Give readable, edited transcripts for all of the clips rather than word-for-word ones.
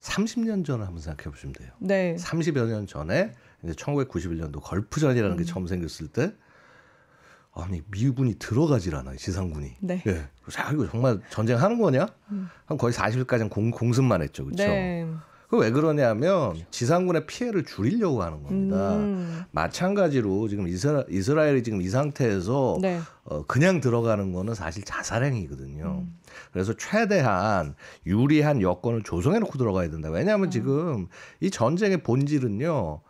30년 전을 한번 생각해 보시면 돼요. 네. 30여 년 전에 이제 1991년도 걸프전이라는 게 처음 생겼을 때 아니 미군이 들어가질 않아요. 지상군이. 네. 예. 자, 이거 정말 전쟁하는 거냐? 한 거의 40일까지는 공습만 했죠. 그렇죠? 네. 그 왜 그러냐면 지상군의 피해를 줄이려고 하는 겁니다. 마찬가지로 지금 이스라엘이 지금 이 상태에서 네. 그냥 들어가는 거는 사실 자살행위거든요. 그래서 최대한 유리한 여건을 조성해 놓고 들어가야 된다. 왜냐하면 지금 이 전쟁의 본질은요.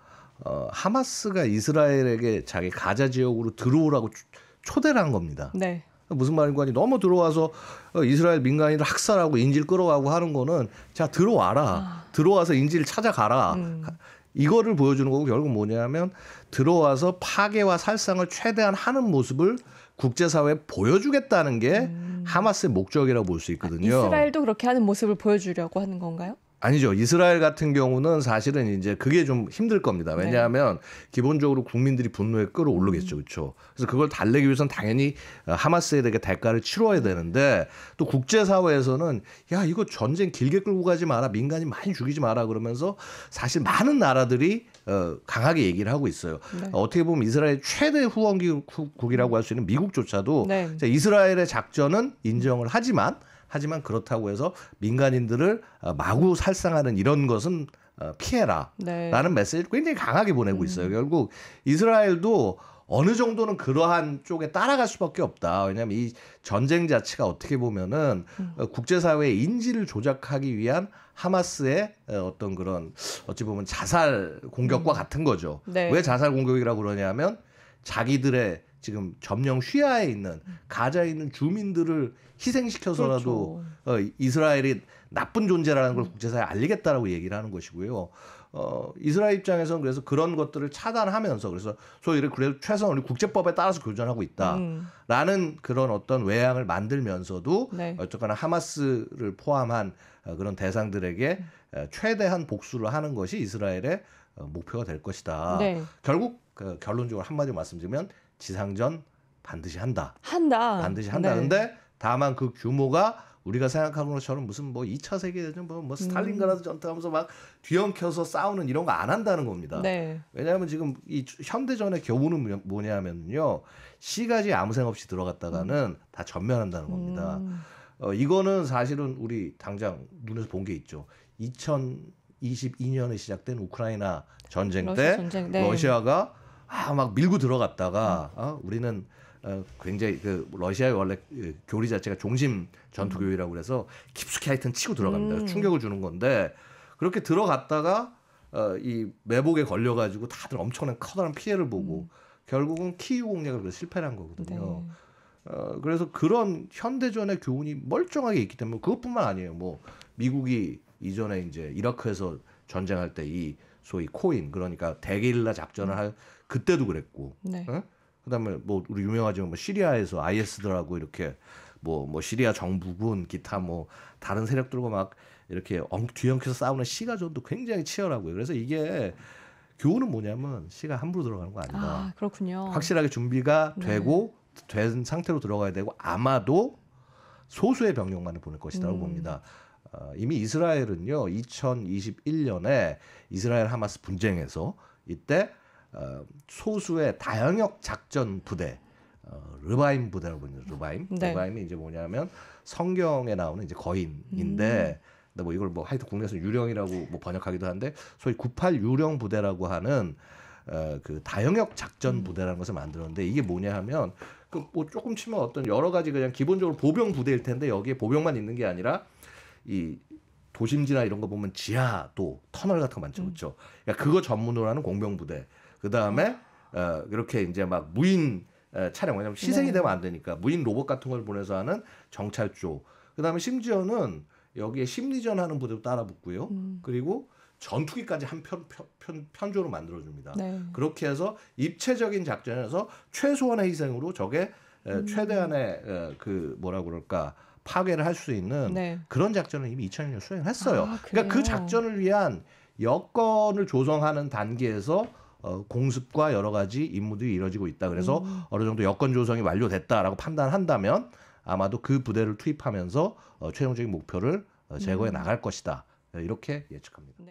하마스가 이스라엘에게 자기 가자 지역으로 들어오라고 초대를 한 겁니다. 네. 무슨 말인가 하니 너무 들어와서 이스라엘 민간인들 학살하고 인질 끌어가고 하는 거는 자 들어와라. 들어와서 인질 찾아가라. 이거를 보여주는 거고 결국 뭐냐면 들어와서 파괴와 살상을 최대한 하는 모습을 국제사회에 보여주겠다는 게 하마스의 목적이라고 볼 수 있거든요. 이스라엘도 그렇게 하는 모습을 보여주려고 하는 건가요? 아니죠. 이스라엘 같은 경우는 사실은 이제 그게 좀 힘들 겁니다. 왜냐하면 기본적으로 국민들이 분노에 끌어오르겠죠. 그렇죠. 그래서 그걸 달래기 위해서는 당연히 하마스에 대해 대가를 치러야 되는데 또 국제사회에서는 야 이거 전쟁 길게 끌고 가지 마라. 민간인 많이 죽이지 마라. 그러면서 사실 많은 나라들이 강하게 얘기를 하고 있어요. 네. 어떻게 보면 이스라엘 최대 후원국이라고 할 수 있는 미국조차도 네. 이스라엘의 작전은 인정을 하지만 그렇다고 해서 민간인들을 마구 살상하는 이런 것은 피해라 네. 라는 메시지를 굉장히 강하게 보내고 있어요. 결국 이스라엘도 어느 정도는 그러한 쪽에 따라갈 수밖에 없다. 왜냐하면 이 전쟁 자체가 어떻게 보면은 국제사회의 인지를 조작하기 위한 하마스의 어떤 그런 어찌 보면 자살 공격과 같은 거죠. 네. 왜 자살 공격이라고 그러냐면 자기들의 지금 점령 휘하에 있는 가자에 있는 주민들을 희생시켜서라도 그렇죠. 이스라엘이 나쁜 존재라는 걸 국제사회에 알리겠다라고 얘기를 하는 것이고요. 이스라엘 입장에서는 그래서 그런 것들을 차단하면서 그래서 소위 그래도 최소한 우리 국제법에 따라서 교전하고 있다라는 그런 어떤 외양을 만들면서도 네. 어쨌거나 하마스를 포함한 그런 대상들에게 최대한 복수를 하는 것이 이스라엘의 목표가 될 것이다. 네. 결국 결론적으로 한마디로 말씀드리면 지상전 반드시 한다. 반드시 한다. 네. 근데 다만 그 규모가 우리가 생각하는 것처럼 무슨 뭐 2차 세계대전 뭐 스탈린그라드 전투하면서 막 뒤엉켜서 싸우는 이런 거 안 한다는 겁니다. 네. 왜냐하면 지금 이 현대전의 교훈은 뭐냐면요. 시가지 아무 생각 없이 들어갔다가는 다 전면한다는 겁니다. 이거는 사실은 우리 당장 눈에서 본 게 있죠. 2022년에 시작된 우크라이나 전쟁 때 네. 러시아가 막 밀고 들어갔다가 우리는 굉장히 러시아의 원래 교리 자체가 종심 전투 교리라고 그래서 깊숙이 하여튼 치고 들어갑니다. 충격을 주는 건데 그렇게 들어갔다가 이 매복에 걸려가지고 다들 엄청난 커다란 피해를 보고 결국은 키이우 공략을 실패를 한 거거든요. 네. 그래서 그런 현대전의 교훈이 멀쩡하게 있기 때문에 그것뿐만 아니에요. 뭐 미국이 이전에 이제 이라크에서 전쟁할 때 이 소위 코인 그러니까 대게릴라 작전을 할 그때도 그랬고. 네. 그다음에 뭐 우리 유명하지만 뭐 시리아에서 IS들하고 이렇게 뭐 시리아 정부군 기타 뭐 다른 세력들과 막 이렇게 뒤엉켜서 싸우는 시가전도 굉장히 치열하고요. 그래서 이게 교훈은 뭐냐면 시가 함부로 들어가는 거 아니다. 아, 그렇군요. 확실하게 준비가 되고 된 상태로 들어가야 되고 아마도 소수의 병력만을 보낼 것이라고 봅니다. 이미 이스라엘은요 2021년에 이스라엘 하마스 분쟁에서 이때 소수의 다영역 작전 부대 르바임 부대라고 부르죠. 르바임. 네. 르바임이 이제 뭐냐면 성경에 나오는 이제 거인인데 근데 뭐 이걸 뭐 하여튼 국내에서 유령이라고 뭐 번역하기도 하는데 소위 98 유령 부대라고 하는 그 다영역 작전 부대라는 것을 만들었는데 이게 뭐냐 하면 그 뭐 조금 치면 어떤 여러 가지 그냥 기본적으로 보병 부대일 텐데 여기에 보병만 있는 게 아니라 이 도심지나 이런 거 보면 지하도 터널 같은 거 많죠. 그렇죠. 그러니까 그거 전문으로 하는 공병 부대. 그다음에 이렇게 이제 막 무인 차량 왜냐면 희생이 되면 안 되니까 무인 로봇 같은 걸 보내서 하는 정찰조. 그다음에 심지어는 여기에 심리전 하는 부대도 따라 붙고요. 그리고 전투기까지 한 편조로 만들어줍니다. 네. 그렇게 해서 입체적인 작전에서 최소한의 희생으로 적의 최대한의 그 뭐라 그럴까 파괴를 할 수 있는 그런 작전을 이미 2000년 수행을 했어요. 그러니까 그 작전을 위한 여건을 조성하는 단계에서 공습과 여러 가지 임무들이 이루어지고 있다. 그래서 어느 정도 여건 조성이 완료됐다라고 판단한다면 아마도 그 부대를 투입하면서 최종적인 목표를 제거해 나갈 것이다. 이렇게 예측합니다.